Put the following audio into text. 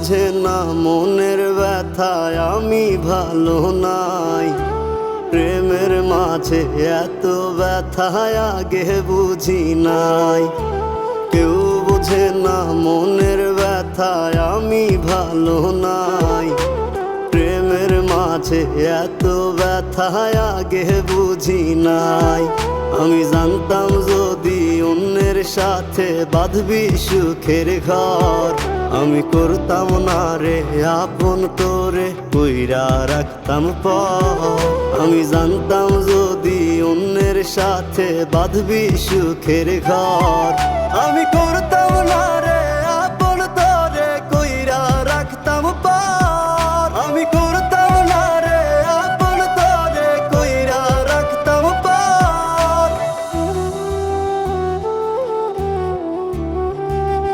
বুঝে না মনের ব্যথায় আমি ভালো নাই। প্রেমের মাঝে এত ব্যথায় আগে বুঝি নাই। কেউ বুঝে না মনের ব্যথায় আমি ভালো নাই। প্রেমের মাঝে এত ব্যথায় আগে বুঝি নাই। আমি জানতাম যদি অন্যের সাথে বাঁধবি সুখের ঘর, আমি করতাম না রে আপন করে কইরা রাখতাম পর। আমি জানতাম যদি অন্যের সাথে বাঁধবি সুখের ঘর, আমি